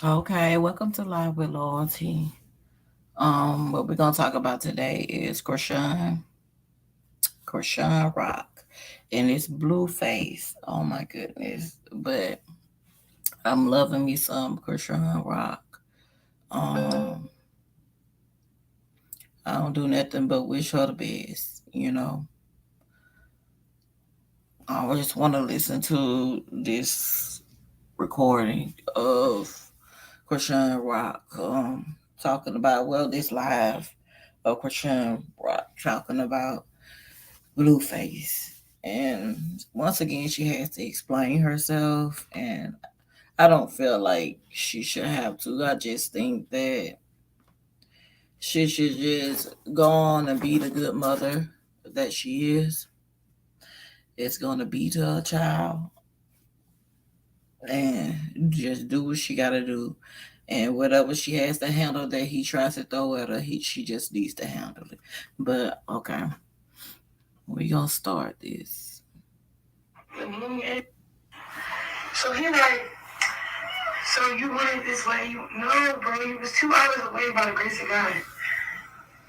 Okay, welcome to Live with Loyalty. What we're gonna talk about today is Chrisean Rock, and it's Blueface. Oh my goodness! But I'm loving me some Chrisean Rock. Um, I don't do nothing but wish her the best. I just want to listen to this recording of Chrisean Rock talking about this live of Chrisean Rock talking about Blueface. And once again, she has to explain herself, and I don't feel like she should have to. I just think that she should just go on and be the good mother that she is. It's gonna be to her child, and just do what she gotta do. And whatever she has to handle that he tries to throw at her, she just needs to handle it. But okay, we gonna start this. So he like, so you went this way? No, bro, you was 2 hours away by the grace of God.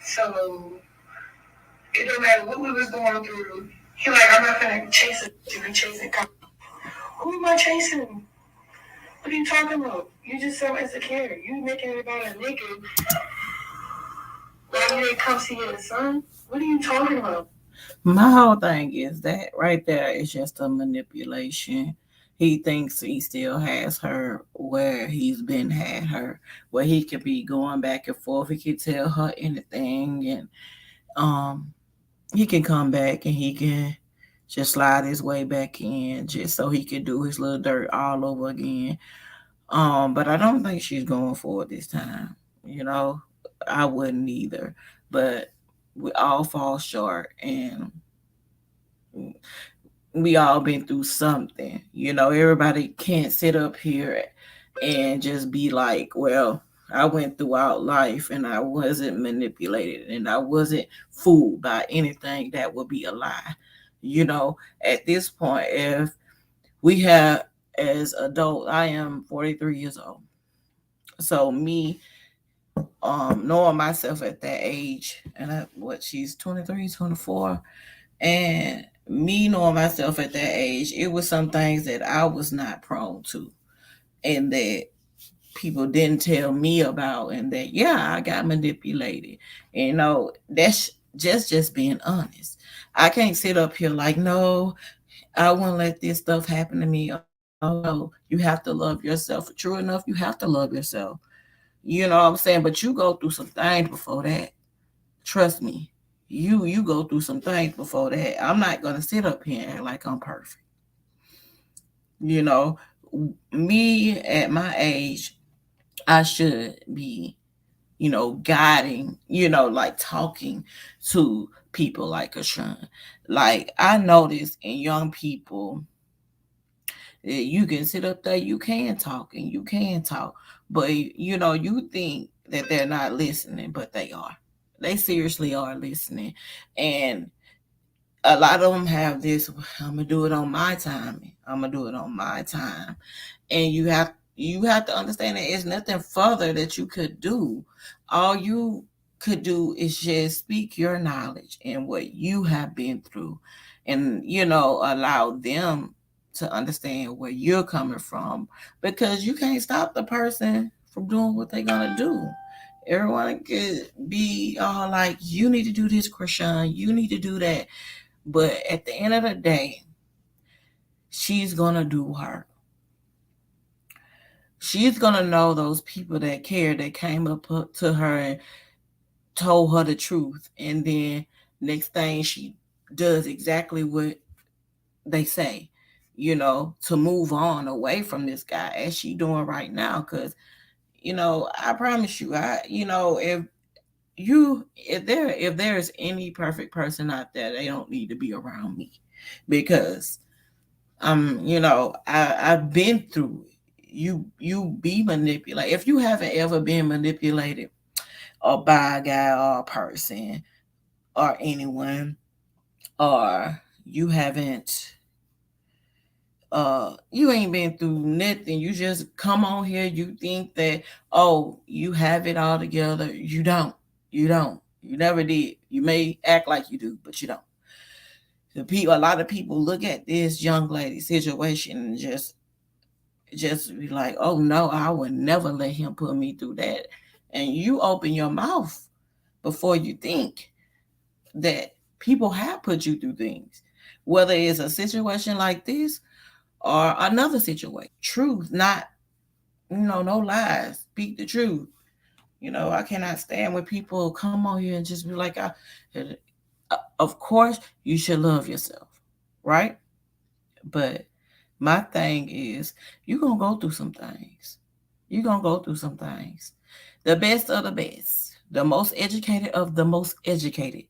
So it don't matter what we was going through. He like, I'm not gonna chase it. You be chasing. Who am I chasing? What are you talking about? You just so insecure. You making it about a nigga. Why you ain't come see your son? What are you talking about? My whole thing is that right there is just a manipulation. He thinks he still has her where he's been had her, where he could be going back and forth. He can tell her anything, and um, he can come back and he can just slide his way back in, just so he can do his little dirt all over again. But I don't think she's going for it this time. You know, I wouldn't either. But we all fall short, and we all been through something. Everybody can't sit up here and just be like, well, I went throughout life and I wasn't manipulated and I wasn't fooled by anything that would be a lie. At this point, if we have, as adult, I am 43 years old. So me knowing myself at that age, and she's 23, 24. And me knowing myself at that age, it was some things that I was not prone to, and that people didn't tell me about, and that I got manipulated. That's just being honest. I can't sit up here like, no, I won't let this stuff happen to me. Oh no, you have to love yourself. True enough, you have to love yourself. You know what I'm saying? But you go through some things before that. Trust me. You go through some things before that. I'm not gonna sit up here and act like I'm perfect. You know, me at my age, I should be, guiding, like talking to people like Ashan. Like I notice in young people that you can sit up there, you can talk and you can talk, but you think that they're not listening, but they are. They seriously are listening. And a lot of them have this, I'm gonna do it on my time. I'm gonna do it on my time. And you have to understand that it's nothing further that you could do. All you could do is just speak your knowledge and what you have been through, and allow them to understand where you're coming from, because you can't stop the person from doing what they're gonna do. Everyone could be all like, you need to do this, Krishan, you need to do that. But at the end of the day, she's gonna do her. She's gonna know those people that care, that came up to her and told her the truth, and then next thing she does exactly what they say, to move on away from this guy, as she doing right now. Because I promise you, if there's any perfect person out there, they don't need to be around me, because I've been through it. You be manipulated. If you haven't ever been manipulated or by a guy or a person or anyone, or you haven't You ain't been through nothing. You just come on here, you think that, oh, you have it all together. You don't you never did. You may act like you do, but you don't. A lot of people look at this young lady situation and just be like, oh no, I would never let him put me through that. And you open your mouth before you think that people have put you through things, whether it's a situation like this or another situation. Truth, not, no lies. Speak the truth. I cannot stand when people come on here and just be like, of course, you should love yourself, right? But my thing is, you're going to go through some things. You're going to go through some things. The best of the best, the most educated of the most educated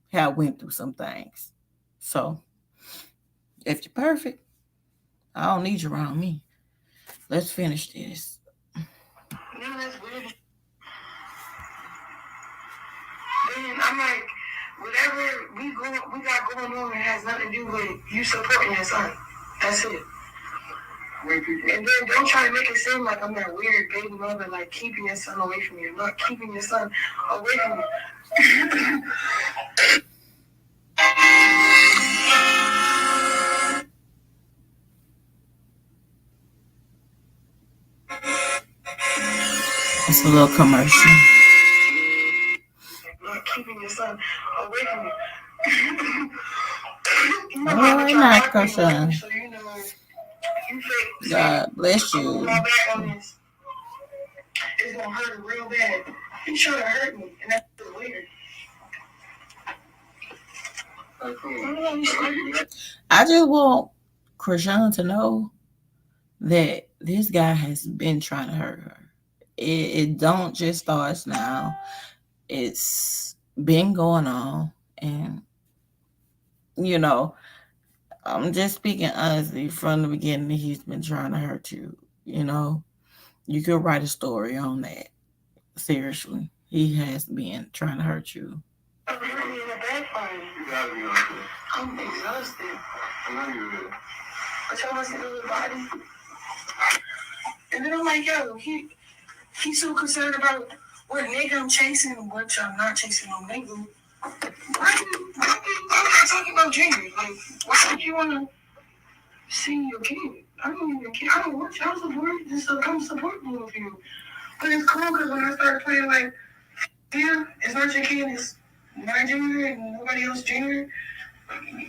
have went through some things. So if you're perfect, I don't need you around me. Let's finish this. No, that's weird. Then I'm like, whatever we got going on, it has nothing to do with you supporting your son. That's it. And then don't try to make it seem like I'm that weird baby mother, like keeping your son away from you. I'm not keeping your son away from you. It's a little commercial. Not keeping your son away from you. You know, Oh, I I'm try not to rock concerned. you, so you fake say, God bless I'm gonna you. fall back on this. It's gonna hurt real bad. He's trying to hurt me, and that's weird. I just want Chrisean to know that this guy has been trying to hurt her. It don't just start now. It's been going on, and you know, I'm just speaking honestly from the beginning. He's been trying to hurt you. You know, you could write a story on that. Seriously, he has been trying to hurt you. I'm really in a bad fight. You gotta be honest. I'm exhausted. I know you will. I try to see the body. And then I'm like, yo, he's so concerned about what nigga I'm chasing, which I'm not chasing no nigga. I'm not talking about gender. Like, why would you want to see your kid? I don't even care. I don't want child support. Just to come support me with you. But it's cool because when I started playing, like, yeah, it's not your kid, it's my gender and nobody else's gender.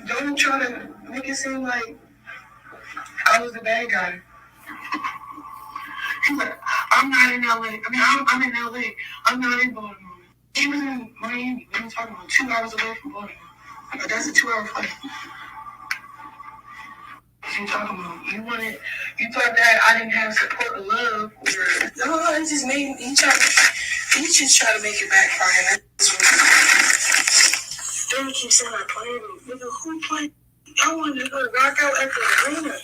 Don't try to make it seem like I was the bad guy. He's like, I'm not in LA. I mean, I'm in LA. I'm not in Baltimore. He was in Miami. We were talking about 2 hours away from Baltimore. But that's a 2-hour flight. What you talking about? You thought that I didn't have support or love, or no? It just made he just try to make it backfire. That's what. Don't keep saying I played. Nigga, who played? I wanted to go to rock out at the arena.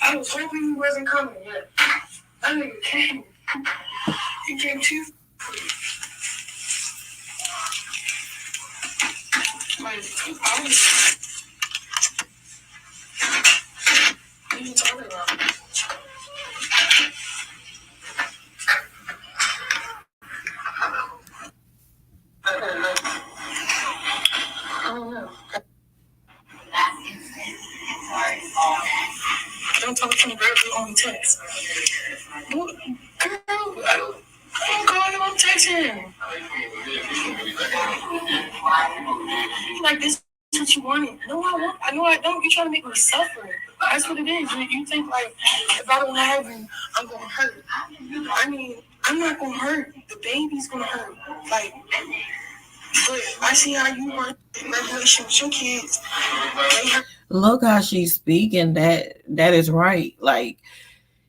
I was hoping he wasn't coming yet. That nigga came. He came too. Like, I was. What are you talking about? I don't know. Don't talk to me verbally on text. Girl, I'm calling him, I'm texting him. Like, this is what you wanted. No, I won't. I know I don't. You're trying to make me suffer. That's what it is. You think, like, if I don't have him, I'm going to hurt. I mean, I'm not going to hurt. The baby's going to hurt. Like, but I see how you want regulation with your kids. Look how she's speaking. That is right. Like,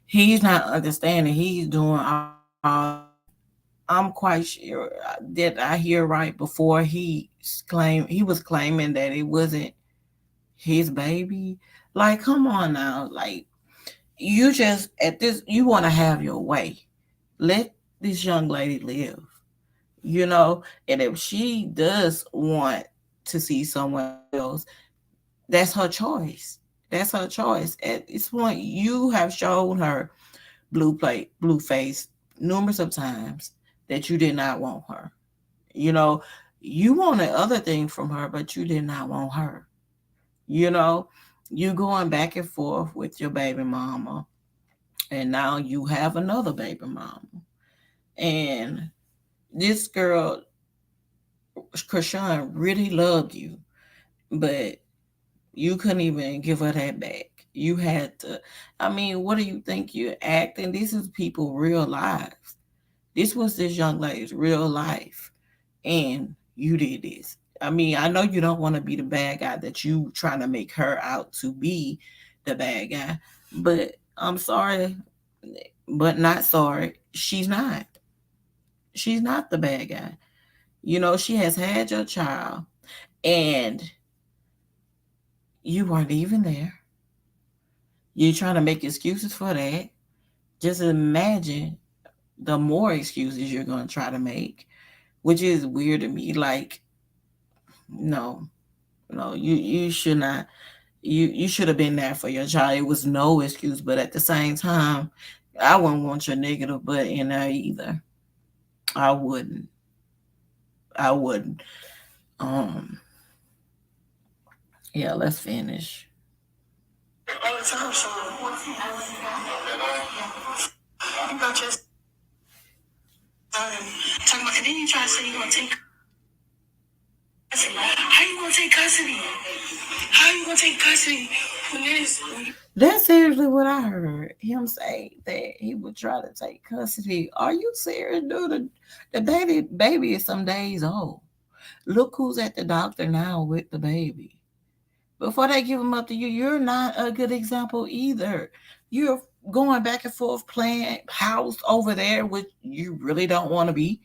he's not understanding. He's doing all. I'm quite sure that I hear right before he was claiming that it wasn't his baby. Like, come on now. Like, you just at this you want to have your way. Let this young lady live. And if she does want to see someone else, that's her choice. That's her choice. At this point, you have shown her blue face numerous of times that you did not want her. You know, you wanted other things from her, but you did not want her. You know, you going back and forth with your baby mama, and now you have another baby mama. And this girl, Chrisean, really loved you, but you couldn't even give her that back. You had to. I mean, what do you think you're acting? This is people real lives. This was this young lady's real life, and you did this. I mean, I know you don't want to be the bad guy that you trying to make her out to be the bad guy, but I'm sorry, but not sorry. She's not. She's not the bad guy. You know, she has had your child, and you weren't even there. You're trying to make excuses for that. Just imagine the more excuses you're going to try to make, which is weird to me. Like, no, no, you should not. You should have been there for your child. It was no excuse, but at the same time, I wouldn't want your negative butt in there either. I wouldn't. I wouldn't. Um, yeah, let's finish. All the time, so you got your talking about, and then you try to say you're gonna take custody. How you gonna take custody? How you gonna take custody when there's That's seriously what I heard him say, that he would try to take custody. Are you serious, dude? The baby is some days old. Look who's at the doctor now with the baby. Before they give him up to you, you're not a good example either. You're going back and forth playing house over there, which you really don't want to be.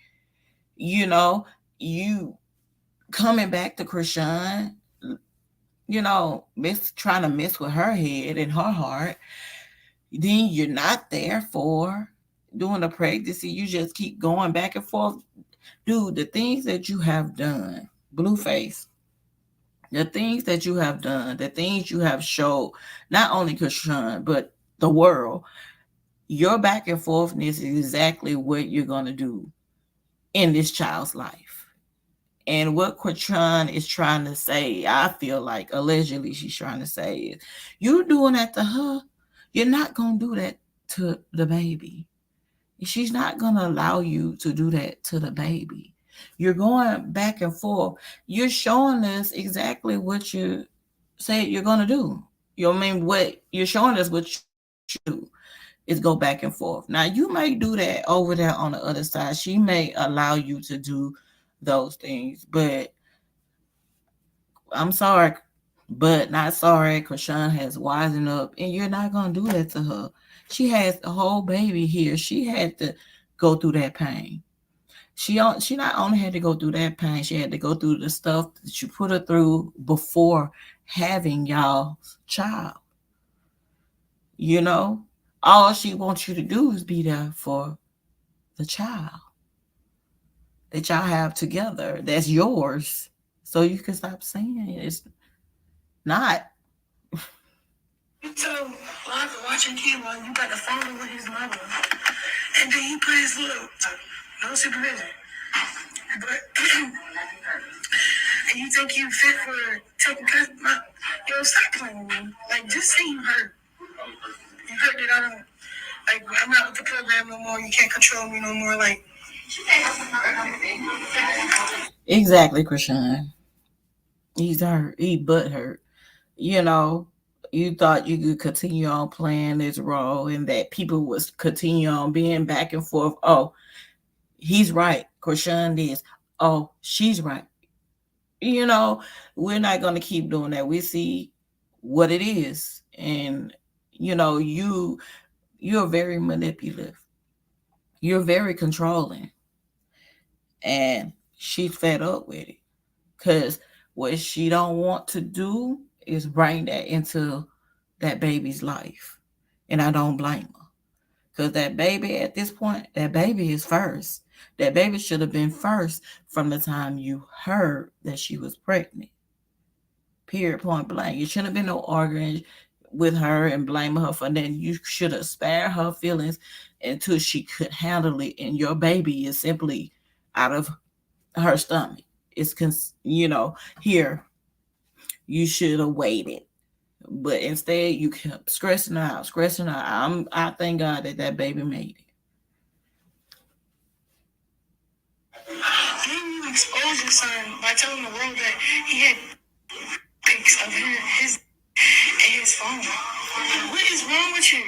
You know, you coming back to Chrisean, trying to mess with her head and her heart. Then you're not there for doing the pregnancy. You just keep going back and forth. Dude, the things that you have done, Blueface, the things that you have done, the things you have showed, not only Chrisean, but the world, your back and forthness is exactly what you're going to do in this child's life. And what Quatron is trying to say, I feel like allegedly she's trying to say is, you're doing that to her. You're not going to do that to the baby. She's not going to allow you to do that to the baby. You're going back and forth. You're showing us exactly what you say you're going to do. You know what I mean? What you're showing us what you do is go back and forth. Now, you may do that over there on the other side. She may allow you to do those things, but I'm sorry, but not sorry. Chrisean has wisened up, and you're not gonna do that to her. She has the whole baby here. She had to go through that pain. She not only had to go through that pain, she had to go through the stuff that you put her through before having y'all's child. You know, all she wants you to do is be there for the child that y'all have together. That's yours. So you can stop saying it's not. you tell him, well, I've been watching cable and you got to follow with his mother. And then he put his little, no supervision. But, and you think you fit for taking custody? Stop playing with me. Like, just say you hurt. You hurt that I don't, like, I'm not with the program no more. You can't control me no more. Like, Exactly, Chrisean. He's hurt. He butt hurt. You know, you thought you could continue on playing this role and that people would continue on being back and forth. Oh, he's right. Chrisean is. Oh, she's right. You know, we're not going to keep doing that. We see what it is. And, you're very manipulative. You're very controlling. And she's fed up with it. Because what she don't want to do is bring that into that baby's life. And I don't blame her. Because that baby at this point, that baby is first. That baby should have been first from the time you heard that she was pregnant. Period, point blank. You shouldn't have been no arguing. with her and blaming her for that. You should have spared her feelings until she could handle it. And your baby is simply out of her stomach. Here, you should have waited. But instead, you kept stressing out, stressing out. I thank God that that baby made it. Then you expose your son by telling the world that he had pics of his and his phone. What is wrong with you?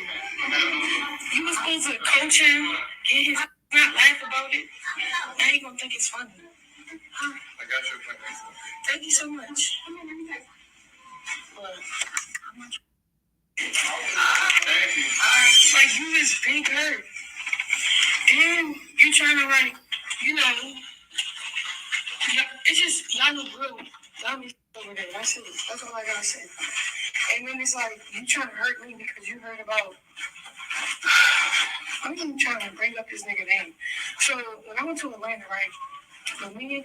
You were supposed to coach him, get his not laugh about it. Now you gonna think it's funny. Huh? I got your point. Thank you so much. But how much? Thank you. Like you is big hurt. And you trying to it's just y'all look real. Y'all be over there. That's it. That's all I gotta say. And then it's like you trying to hurt me because you heard about. I'm even trying to bring up this nigga name. So when I went to Atlanta, right? So me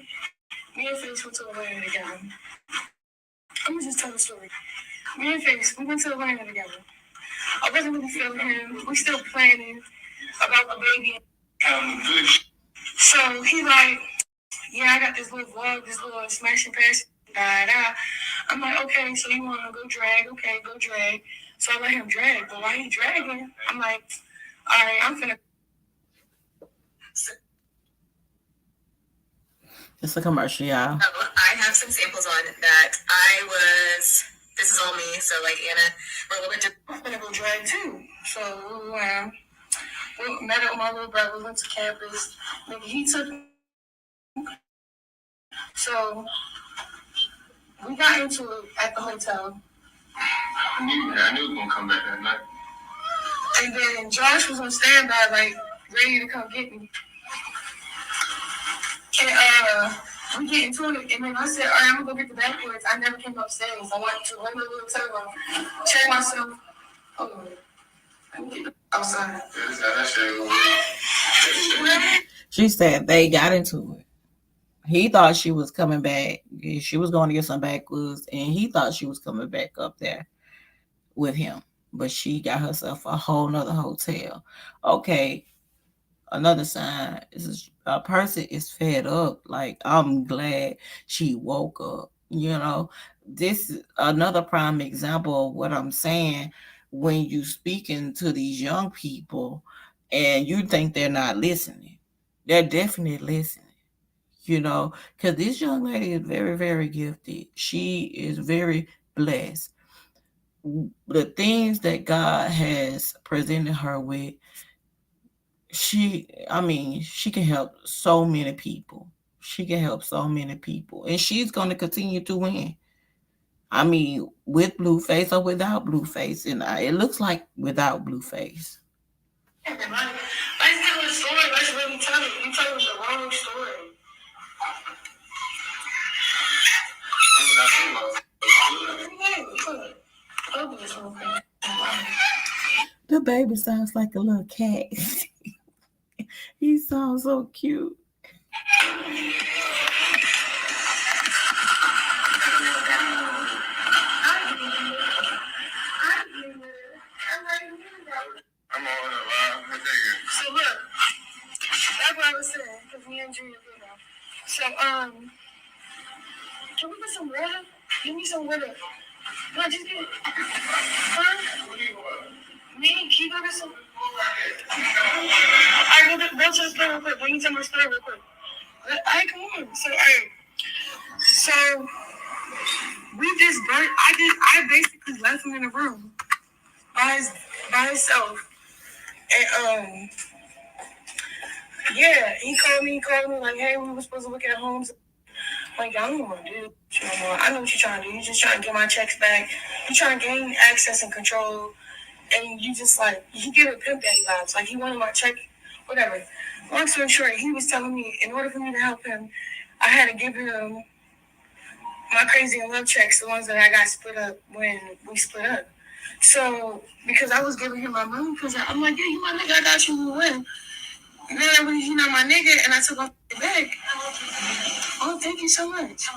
and Face went to Atlanta together. I'm gonna just tell the story. Me and Face, we went to Atlanta together. I wasn't really feeling him. We still planning about the baby. So he like, yeah, I got this little vlog, this little smashing pass. Da. I'm like, okay, so you want to go drag? Okay, go drag. So I let him drag. But while he dragging, I'm like, all right, I'm finna. It's a commercial, y'all. I have some samples on that this is all me, so like Anna, we're a little bit different. I'm gonna go drag too. So we met up with my little brother, went to campus. Maybe he took. So we got into it at the hotel. I knew he was gonna come back that night. And then Josh was on standby, like ready to come get me. And we get into it, and then I said, all right, I'm gonna go get the backwards. I never came upstairs. I went to one little hotel, check myself. Hold on. I'm getting outside. She said they got into it. He thought she was coming back. She was going to get some backwoods, and he thought she was coming back up there with him. But she got herself a whole nother hotel. Okay, another sign is a person is fed up. Like, I'm glad she woke up. This is another prime example of what I'm saying. When you speaking to these young people and you think they're not listening, they're definitely listening. Because this young lady is very, very gifted. She is very blessed. The things that God has presented her with, she can help so many people. She can help so many people. And she's going to continue to win. With Blueface or without Blueface. And it looks like without Blueface. Let's tell the story. Let's really tell it. You telling the wrong story. The baby sounds like a little cat. He sounds so cute. I'm on the line. So look, that's what I was saying, because me and Junior, So, can we get some water? Give me some water. No, just get it. Huh? Me? Can you go get some? Alright, go to the store real quick. Bring me to my store real quick. Alright, come on. So, we just burnt. I basically left him in the room by himself. And, yeah, he called me like, hey, we were supposed to look at homes. Like, I don't want to do this no more. I know what you're trying to do. You're just trying to get my checks back. You're trying to gain access and control. And you just, like, he gave it pimp daddy vibes. Like, he wanted my check, whatever. Long story short, he was telling me, in order for me to help him, I had to give him my crazy and love checks, the ones that I got split up when we split up. So, because I was giving him my money, because I'm like, yeah, you my nigga, I got you, we win. And then I was, my nigga, and I took off the bag. Oh, thank you so much.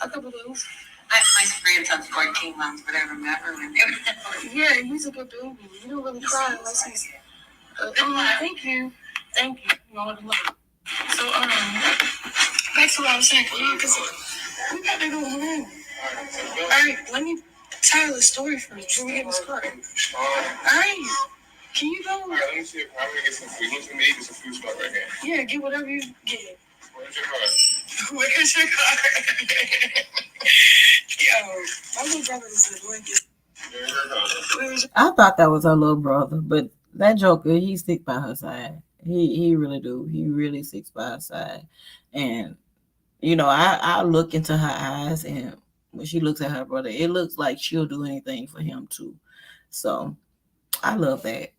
A couple days. My grandson's 14. ones, but I remember when they were little. Yeah, he's a good baby. He don't really cry unless he's. Thank you. Thank you. You know what I love. So, back to what I was saying. Because we got to go home. All right, let me tell the story first before we get in this car. All right. Can you go? All right, let me see if I'm going to get some food. Look for me, get some food stuff right here. Yeah, get whatever you get. Where's your car? Where's your car? Yo, my little brother is a blanket. I thought that was her little brother, but that Joker, he stick by her side. He really do. He really sticks by her side. And I look into her eyes, and when she looks at her brother, it looks like she'll do anything for him too. So I love that.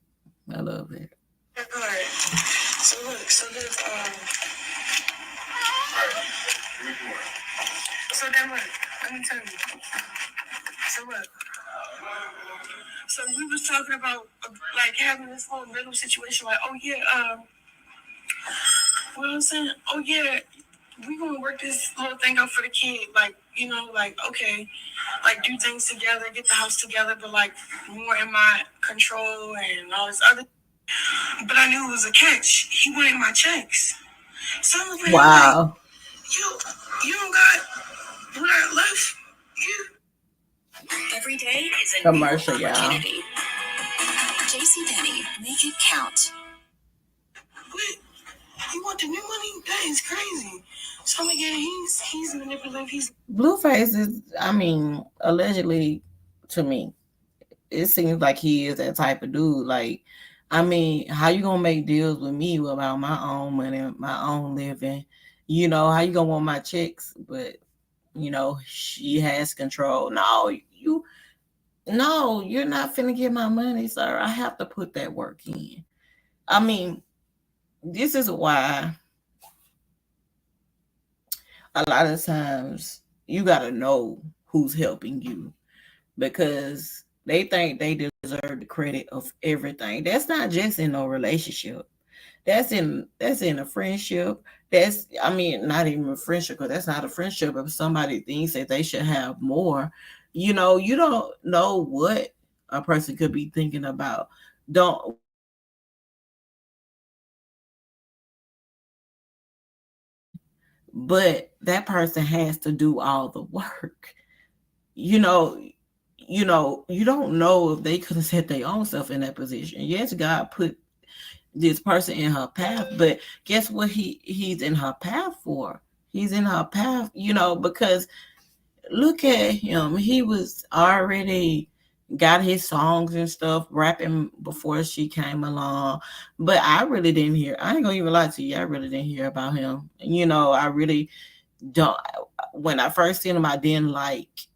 I love it. All right. So look, so there's all right. So then look, let me tell you. So look. So we was talking about like having this whole middle situation, like, oh yeah, what I'm saying, oh yeah, we gonna work this whole thing out for the kid, like, like, okay, like do things together, get the house together, but like more in my control and all this other. But I knew it was a catch. He wanted my checks. So I'm looking at him like, Wow. you don't got what I left you. Every day is a new Commercial, y'all. opportunity. JCPenney, make it count. What? You want the new money? That is crazy. So again, he's manipulative. Blueface is, I mean, allegedly, to me, it seems like he is that type of dude. Like, I mean, how you gonna make deals with me about my own money, my own living? How you gonna want my checks? But she has control. No, you're not finna get my money, sir. I have to put that work in. I mean, this is why a lot of times you gotta know who's helping you, because they think they deserve the credit of everything. That's not just in no relationship. That's in a friendship. That's, I mean, not even a friendship, because that's not a friendship. If somebody thinks that they should have more, you don't know what a person could be thinking about. Don't But that person has to do all the work. You know, you don't know if they could have set their own self in that position. Yes, God put this person in her path, but guess what he's in her path for? He's in her path, because look at him. He was already got his songs and stuff rapping before she came along. But I ain't gonna even lie to you, I really didn't hear about him. I really don't. When I first seen him, I didn't like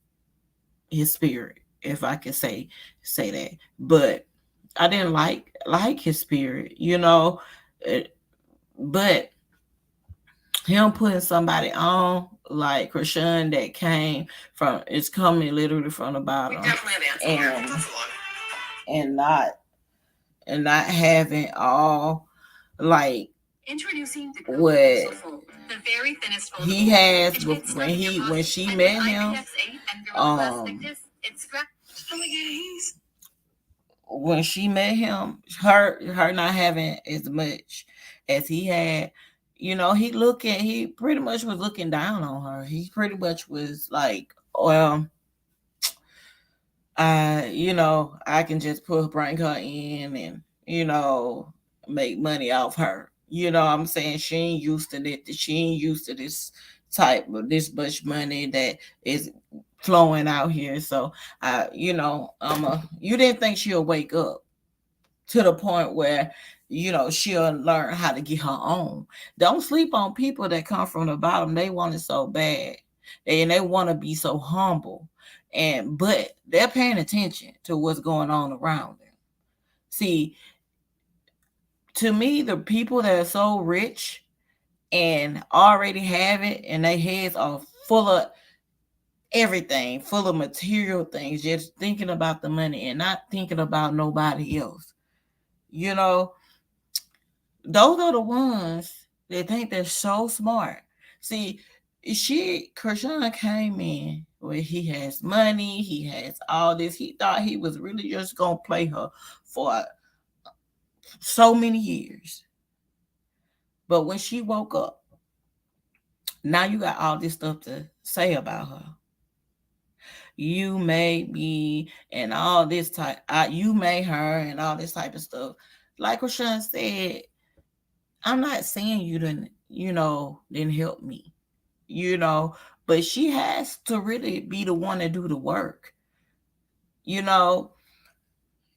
his spirit, if I could say that. But I didn't like his spirit, Uh, but him putting somebody on like Chrisean that came from, it's coming literally from the bottom, and and not and not having all, like, Introducing the what the very thinnest foldable. he has It's when she met him. Um, when she met him, her not having as much as he had, he pretty much was looking down on her. He pretty much was like, well, I can just bring her in and, make money off her. I'm saying she ain't used to it. She ain't used to this type of this much money that is flowing out here. So you didn't think she'll wake up to the point where she'll learn how to get her own. Don't sleep on people that come from the bottom. They want it so bad, and they want to be so humble, but they're paying attention to what's going on around them. See, to me, the people that are so rich and already have it, and their heads are full of everything, full of material things, just thinking about the money and not thinking about nobody else. You know, those are the ones that think they're so smart. See, Chrisean came in where he has money, he has all this. He thought he was really just gonna play her for so many years. But when she woke up, now you got all this stuff to say about her. You made me and all this type. You made her and all this type of stuff. Like Rashawn said, I'm not saying you didn't help me, you know, but she has to really be the one to do the work. You know,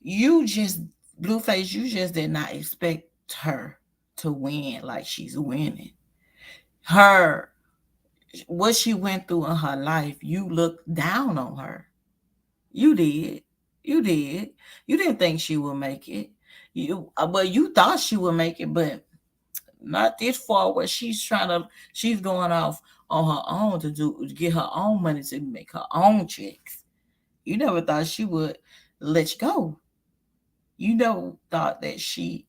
you just Blueface, you just did not expect her to win like she's winning. Her what she went through in her life, you looked down on her. You did. You did. You didn't think she would make it. But you thought she would make it, but not this far where she's going off on her own to get her own money to make her own checks. You never thought she would let you go. You never thought that she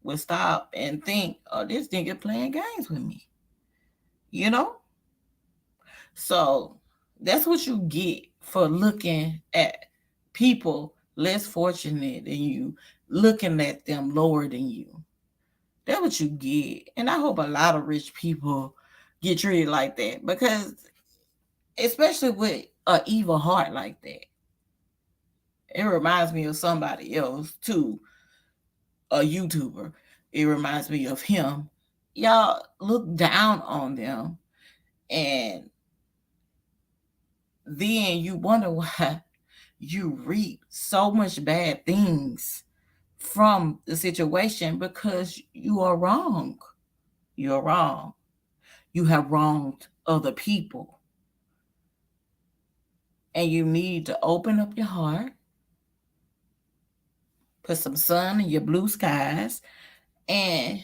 would stop and think, oh, this nigga playing games with me. You know? So that's what you get for looking at people less fortunate than you, looking at them lower than you. That's what you get. And I hope a lot of rich people get treated like that because, especially with an evil heart like that, it reminds me of somebody else too, a YouTuber. It reminds me of him. Y'all look down on them, and then you wonder why you reap so much bad things from the situation because you are wrong. You're wrong. You have wronged other people. And you need to open up your heart, put some sun in your blue skies, and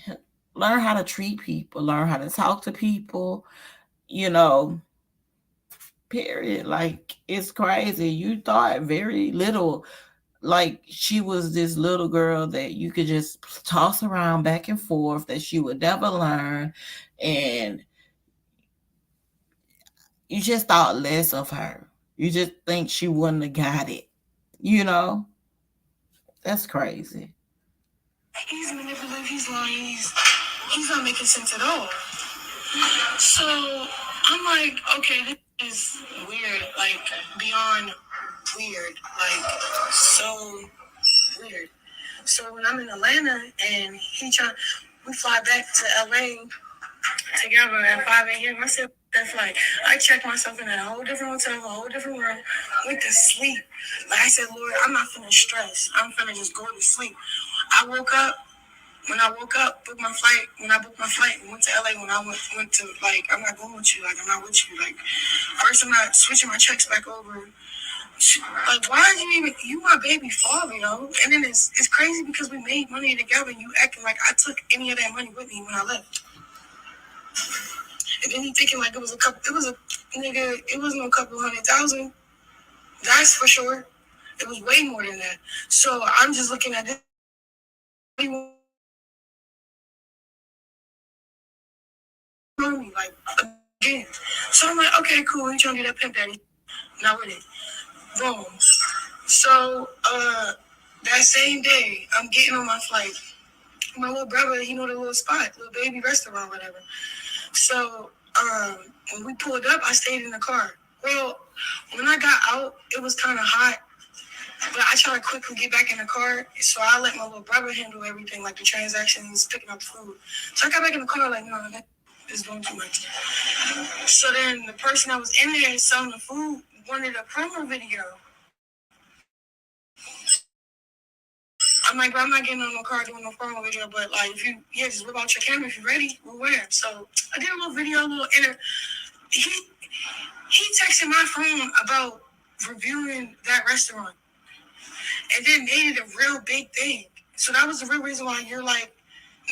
learn how to treat people, learn how to talk to people, you know, period. Like, it's crazy. You thought very little, like she was this little girl that you could just toss around back and forth, that she would never learn. And you just thought less of her. You just think she wouldn't have got it. You know, that's crazy. He's manipulative, he's lying, he's not making sense at all. So I'm like, okay, this is weird, like beyond weird, like so weird. So when I'm in Atlanta and we fly back to LA together at 5 a.m. I said, that flight. I checked myself in a whole different hotel, a whole different room, went to sleep. Like I said, Lord, I'm not finna stress. I'm finna just go to sleep. I woke up. When I woke up, booked my flight. When I booked my flight and went to LA, when I went to, like, I'm not going with you. Like, I'm not with you. Like, first I'm not switching my checks back over. Like, why are you even, you my baby father, yo? And then it's crazy because we made money together and you acting like I took any of that money with me when I left. And then he thinking like it was it wasn't a couple 100,000. That's for sure. It was way more than that. So I'm just looking at this. Like, again. So I'm like, okay, cool. You trying to get that pimp daddy. Not with it. Boom. So, that same day, I'm getting on my flight. My little brother, he know the little spot, little baby restaurant, whatever. So, when we pulled up, I stayed in the car. Well, when I got out, it was kind of hot, but I tried to quickly get back in the car. So I let my little brother handle everything, like the transactions, picking up food. So I got back in the car, like, no, that is going too much. So then the person that was in there selling the food wanted a promo video. I'm like, bro, I'm not getting on no car doing no promo video, but like, if you, yeah, just whip out your camera if you're ready, we'll wear. So I did a little video, a little inner. He texted my phone about reviewing that restaurant, and then made it a real big thing. So that was the real reason why you're like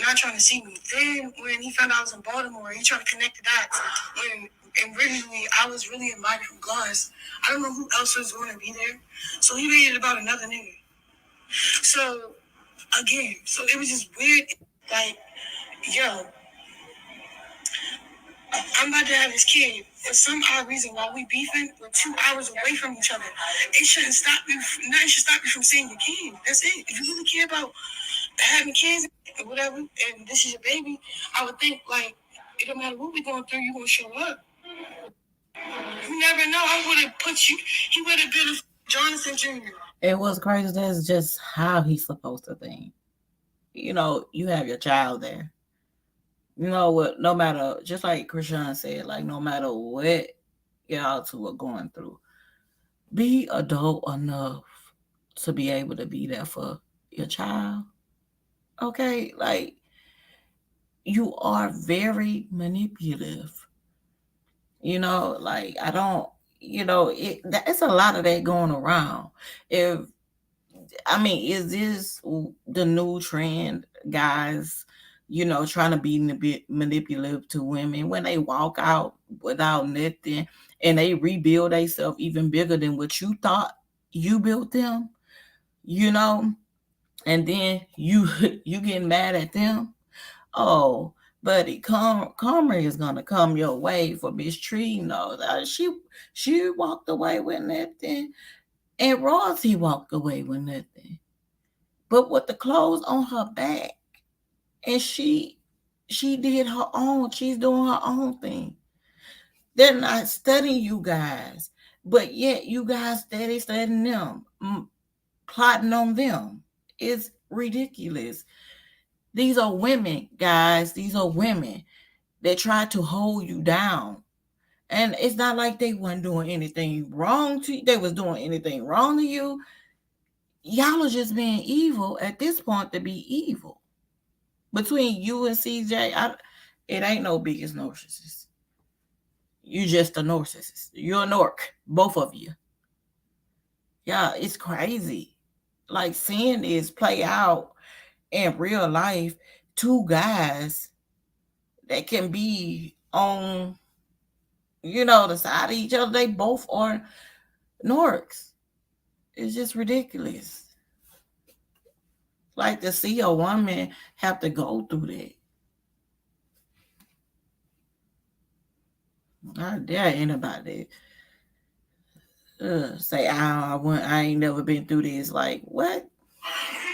not trying to see me. Then when he found out I was in Baltimore, he tried to connect the dots. When originally I was really invited from Glass, I don't know who else was going to be there. So he made it about another nigga. So again, so it was just weird. Like, yo, I'm about to have this kid for some odd reason, while we beefing, we're 2 hours away from each other. It shouldn't stop you. Nothing should stop you from seeing your kid. That's it. If you really care about having kids or whatever, and this is your baby, I would think like it don't matter what we're going through, you're gonna show up. You never know. I would have put you. He would have been a Jonathan Jr. It was crazy. That's just how he's supposed to think. You have your child there. You know what? No matter, just like Chrisean said, like no matter what y'all two are going through, be adult enough to be able to be there for your child. Okay, like you are very manipulative. Like I don't. It's a lot of that going around. If I mean, is this the new trend, guys? Trying to be manipulative to women when they walk out without nothing and they rebuild themselves even bigger than what you thought you built them, you know, and then you you getting mad at them. Oh, buddy, karma is gonna come your way for mistreating those. She walked away with nothing, and Rosie walked away with nothing but with the clothes on her back, and she did her own. She's doing her own thing. They're not studying you guys, but yet you guys steady studying them, plotting on them. It's ridiculous. These are women, guys. These are women that try to hold you down. And it's not like they weren't doing anything wrong to you. They was doing anything wrong to you. Y'all are just being evil at this point to be evil. Between you and CJ, it ain't no biggest narcissist. You just a narcissist. You're a narc. Both of you. Yeah, it's crazy. Like seeing this play out in real life, two guys that can be on, the side of each other. They both are narcs. It's just ridiculous. Like to see a woman have to go through that. I dare anybody say I ain't never been through this. Like what?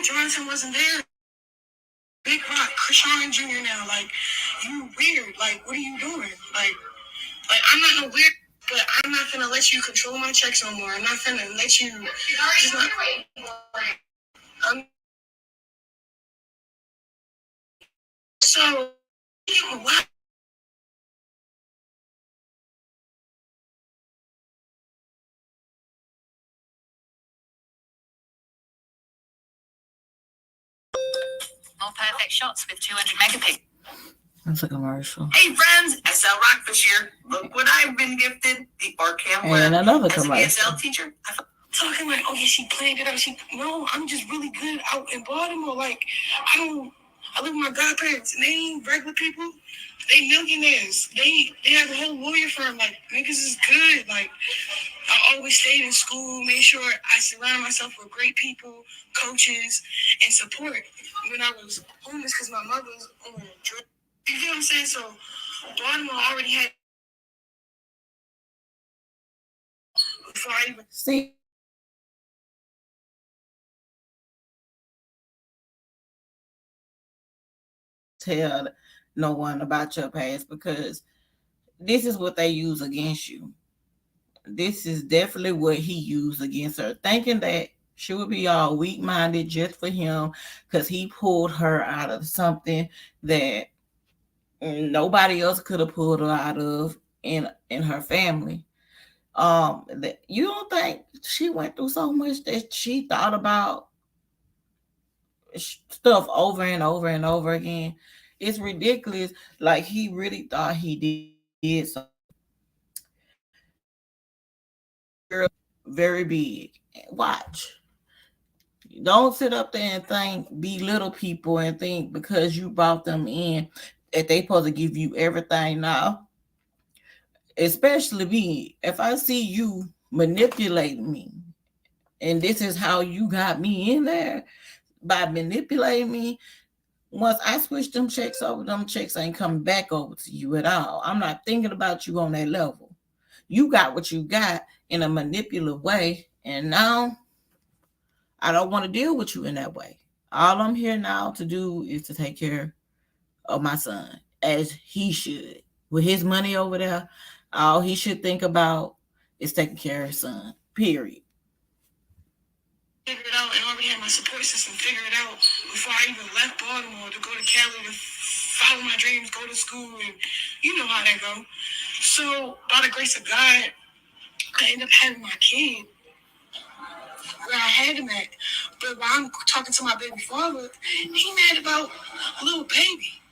Jonathan wasn't there. Big Rock, Chrisean Jr. now. Like you weird. Like what are you doing? Like I'm not no weird. But I'm not gonna let you control my checks no more. I'm not gonna let you. Just not, I'm so. Why? More perfect shots with 200 megapixels. That's a commercial. Hey friends, SL Rock this year. Look what I've been gifted. The Orcam and another commercial. As a BSL teacher, talking like, oh yeah, she planned it out. No, I'm just really good out in Baltimore. Like, I live with my godparents, and they ain't regular people. They millionaires. They have a whole lawyer firm. Like, niggas is good. Like, I always stayed in school, made sure I surround myself with great people, coaches, and support. When I was homeless because my mother was on drugs. You get what I'm saying? So Baltimore already had before I even see. Tell no one about your past because this is what they use against you. This is definitely what he used against her, thinking that she would be all weak minded just for him because he pulled her out of something that nobody else could have pulled her out of in her family. That you don't think she went through so much that she thought about stuff over and over and over again. It's ridiculous. Like he really thought he did something very big. Watch. Don't sit up there and think belittle people and think because you brought them in that they supposed to give you everything now. Especially me. If I see you manipulating me, and this is how you got me in there by manipulating me. Once I switch them checks over, them checks ain't coming back over to you at all. I'm not thinking about you on that level. You got what you got in a manipulative way, and now I don't want to deal with you in that way. All I'm here now to do is to take care of my son as he should. With his money over there, all he should think about is taking care of his son. Period. Figure it out and already had my support system figure it out before I even left Baltimore to go to Cali to follow my dreams, go to school, and you know how that go. So by the grace of God, I ended up having my kid where I had him at. But while I'm talking to my baby father, he mad about a little baby.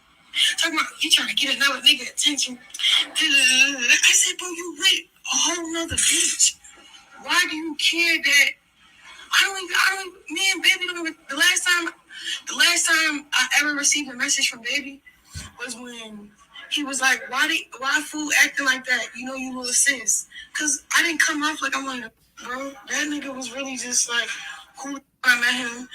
Talking about he trying to get another nigga attention. I said, bro, you raped a whole nother bitch. Why do you care that me and baby don't, the last time I ever received a message from baby was when he was like, why fool acting like that? You know you little sis. Cause I didn't come off like I'm like, bro, that nigga was really just like cool when I met him.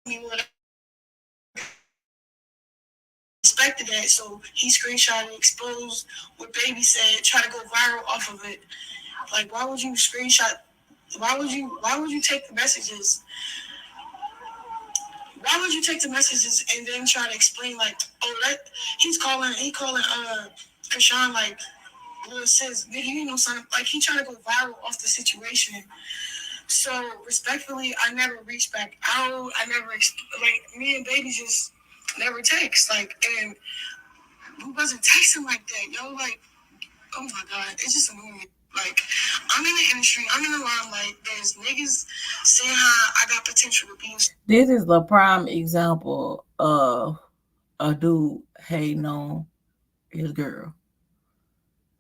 He expected that, so he screenshotted, exposed what baby said, try to go viral off of it. Like, why would you screenshot? Why would you take the messages? Why would you take the messages and then try to explain like, oh, that he calling Chrisean like little sis, nigga, you know something, like he trying to go viral off the situation. So respectfully, I never reached back out. I never like me and baby just never text like, and we wasn't texting like that, yo. Like, oh my god, it's just annoying. Like, I'm in the industry, I'm in the limelight. There's niggas saying how I got potential to be. This is the prime example of a dude hating on his girl.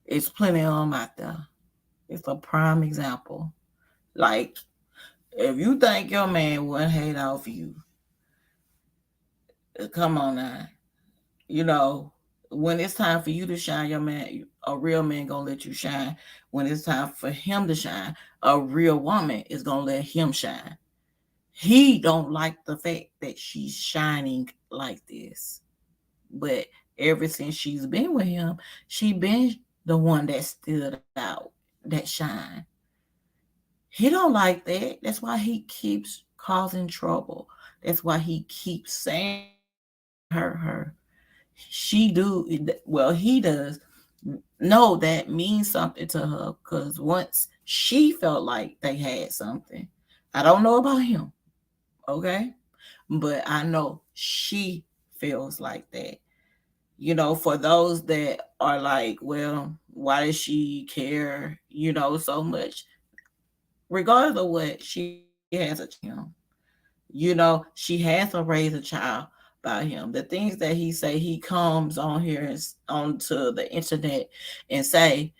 It's plenty of them out there. It's a prime example. Like, if you think your man wouldn't hate off you, come on now. You know, when it's time for you to shine, your man, a real man gonna let you shine. When it's time for him to shine, a real woman is gonna let him shine. He don't like the fact that she's shining like this, but ever since she's been with him, she been the one that stood out, that shine. He don't like that. That's why he keeps causing trouble. That's why he keeps saying things to hurt her. She do well. He does know that means something to her because once she felt like they had something. I don't know about him, okay, but I know she feels like that. For those that are like, well, why does she care, so much? Regardless of what, she has a child by him. She has to raise a child by him. The things that he say, he comes on here and onto the internet and say,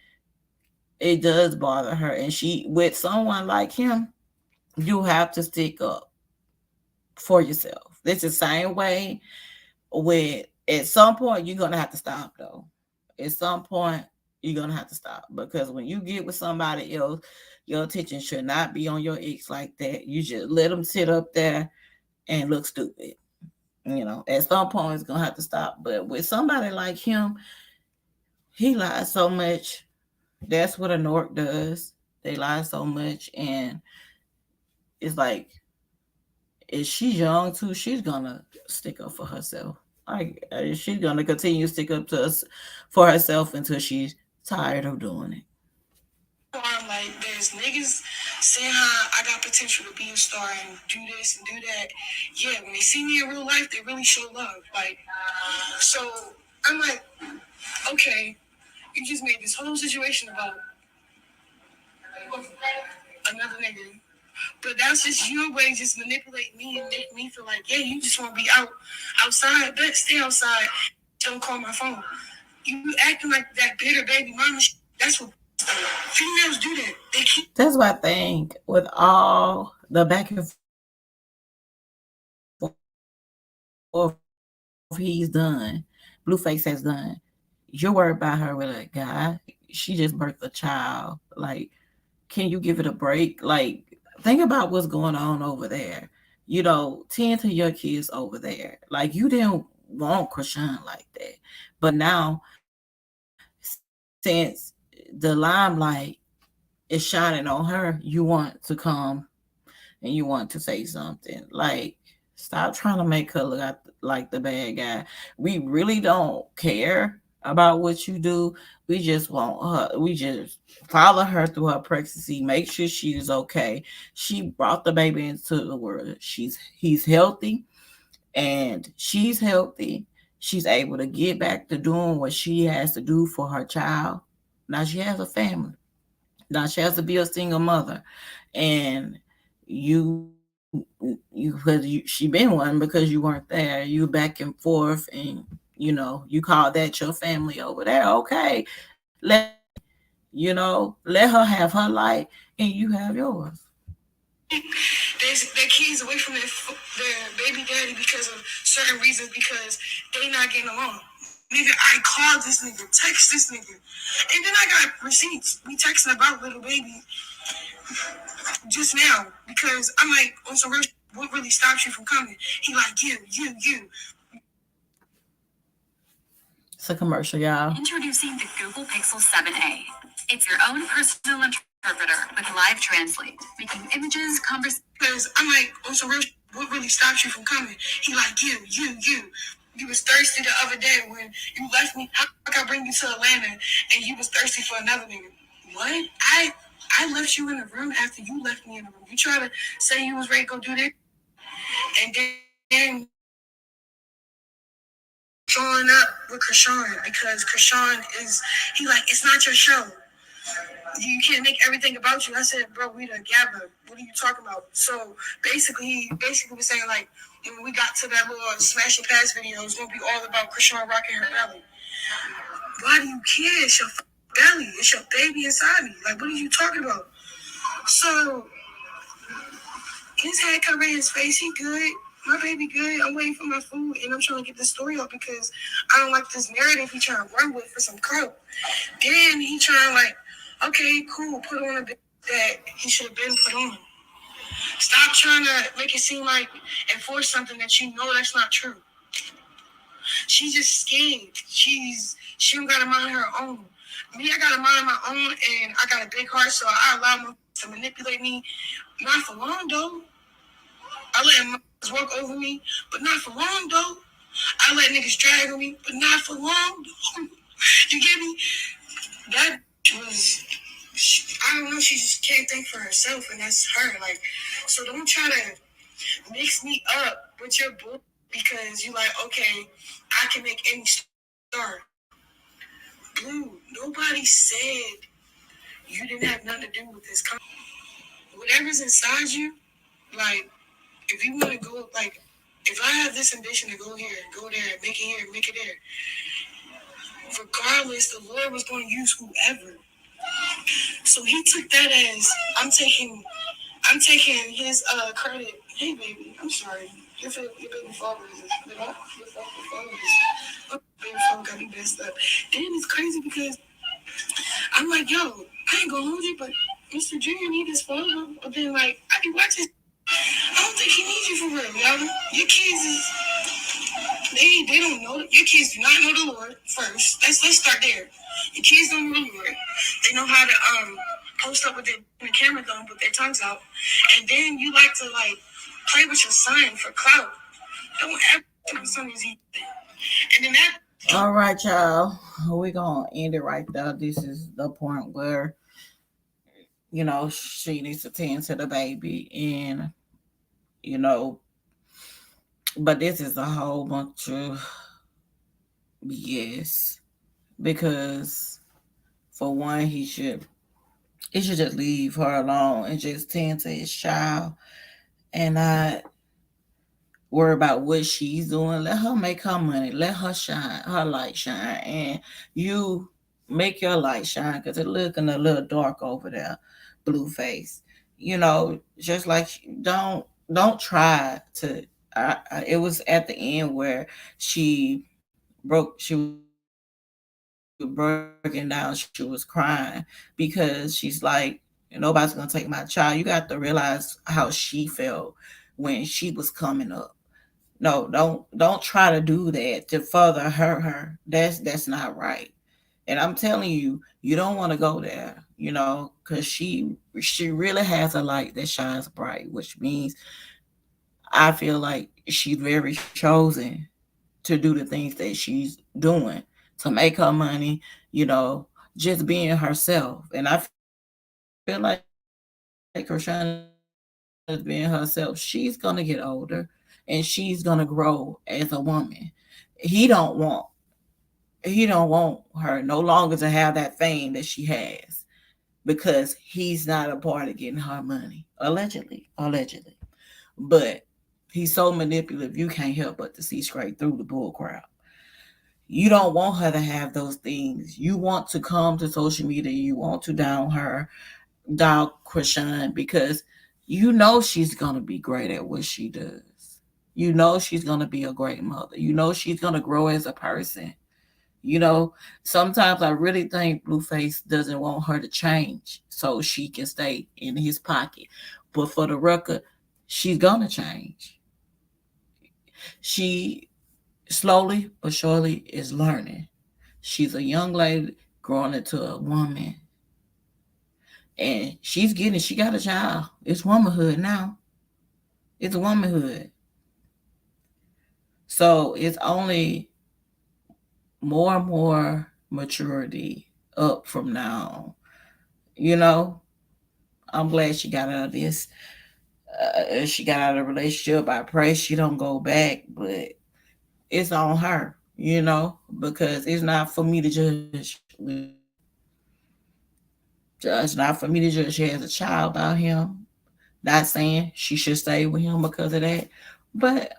it does bother her. And she, with someone like him, you have to stick up for yourself. It's the same way with, at some point, you're going to have to stop, though. At some point, you're going to have to stop. Because when you get with somebody else, your attention should not be on your ex like that. You just let them sit up there and look stupid. At some point, it's going to have to stop. But with somebody like him, he lies so much. That's what a Nork does. They lie so much. And it's like, if she's young too, she's gonna stick up for herself. Like, she's gonna continue to stick up to us for herself until she's tired of doing it. I'm like, there's niggas saying how I got potential to be a star and do this and do that. Yeah, when they see me in real life, they really show love. Like, so I'm like, okay, you just made this whole situation about another nigga. But that's just your way, just manipulate me and make me feel like, yeah, you just want to be outside, but stay outside. Don't call my phone. You acting like that bitter baby mama. That's what females do. That they keep. That's what I think with all the back and forth he's done, Blueface has done. You're worried about her with a guy. She just birthed a child. Like, can you give it a break? Like, think about what's going on over there. Tend to your kids over there. Like, you didn't want Chrisean like that. But now, since the limelight is shining on her, you want to come and you want to say something. Like, stop trying to make her look like the bad guy. We really don't care about what you do. We just want her. We just follow her through her pregnancy. Make sure she's okay. She brought the baby into the world. He's healthy and she's healthy. She's able to get back to doing what she has to do for her child. Now she has a family. Now she has to be a single mother, and she been one because you weren't there. You back and forth, and you call that your family over there. Okay, let her have her life, let her have her life, and you have yours. Their kids away from their baby daddy because of certain reasons because they not getting along. Nigga, I called this nigga, text this nigga, and then I got receipts. We texting about little baby just now because I'm like on some real. What really stops you from coming? He like you. It's a commercial, y'all. Introducing the Google Pixel 7a. It's your own personal interpreter with live translate, making images, conversations. Because I'm like on some real. What really stops you from coming? He like you. You was thirsty the other day when you left me. How I bring you to Atlanta and you was thirsty for another nigga? What? I left you in the room after you left me in the room. You try to say you was ready to go do this, and then showing up with Chrisean because Chrisean is he like it's not your show. You can't make everything about you. I said, bro, we together. What are you talking about? So he basically was saying like when we got to that little smash and pass video, it's gonna be all about Chrisean Rock and her belly. Why do you care? It's your belly. It's your baby inside me. Like, what are you talking about? So his head covering his face. He good. My baby good. I'm waiting for my food, and I'm trying to get this story out because I don't like this narrative he trying to run with for some crow. Then he trying like, okay, cool, put on a bit that he should have been put on. Stop trying to make it seem like enforce something that you know that's not true. She's just scared. She don't got a mind of her own. Me, I got a mind of my own, and I got a big heart, so I allow them to manipulate me. Not for long, though. I let them work over me, but not for long, though. I let niggas drag on me, but not for long, though. You get me? That was, I don't know, she just can't think for herself, and that's her. Like, so don't try to mix me up with your bull because you like, okay, I can make any star. Blue, nobody said you didn't have nothing to do with this. Whatever's inside you, like, if you want to go, like, if I have this ambition to go here, go there, make it here, make it there, regardless, the Lord was going to use whoever. So he took that as I'm taking his credit. Hey baby, I'm sorry. Your baby father is your baby father got me messed up. Then it's crazy because I'm like, yo, I ain't gonna hold you, but Mr. Junior need his phone. But then like I be watching. I don't think he needs you for real, yo. Your kids is they don't know. Your kids do not know the Lord first. Let's start there. Your kids don't know the Lord. They know how to post up with the camera done with their tongues out, and then you like to like play with your son for clout. Don't ever do something easy. And then that. All right, y'all. We're gonna end it right there. This is the point where she needs to tend to the baby, and you know, but this is a whole bunch of BS because for one, he should just leave her alone and just tend to his child and not worry about what she's doing. Let her make her money. Let her shine, her light shine, and you make your light shine because it's looking a little dark over there, blue face. Just like don't try to. It was at the end where she broke. She was broken down. She was crying because she's like, nobody's gonna take my child. You got to realize how she felt when she was coming up. No, don't try to do that to further hurt her. That's not right. And I'm telling you, you don't want to go there, because she really has a light that shines bright, which means I feel like she's very chosen to do the things that she's doing to make her money, you know, just being herself. And I feel like Krishan is being herself. She's gonna get older and she's gonna grow as a woman. He don't want he don't want her no longer to have that fame that she has because he's not a part of getting her money. Allegedly. But he's so manipulative you can't help but to see straight through the bull crap. You don't want her to have those things. You want to come to social media, you want to down Krishan, because you know she's gonna be great at what she does. You know she's gonna be a great mother. You know she's gonna grow as a person. You know, sometimes I really think Blueface doesn't want her to change so she can stay in his pocket. But for the record, she's gonna change. She slowly but surely is learning. She's a young lady growing into a woman, and she got a child. It's womanhood now. It's womanhood. So it's only more and more maturity up from now. You know, I'm glad she got out of this. She got out of a relationship. I pray she don't go back, but it's on her, because it's not for me to judge. It's not for me to judge. She has a child about him. Not saying she should stay with him because of that, but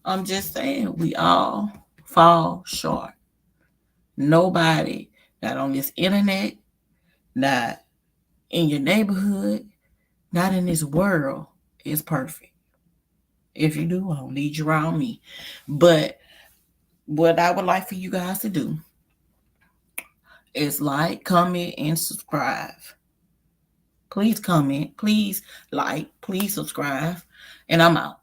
I'm just saying we all fall short. Nobody, not on this internet, not in your neighborhood, not in this world, is perfect. If you do, I don't need you around me. But what I would like for you guys to do is like, comment, and subscribe. Please comment, please like, please subscribe, and I'm out.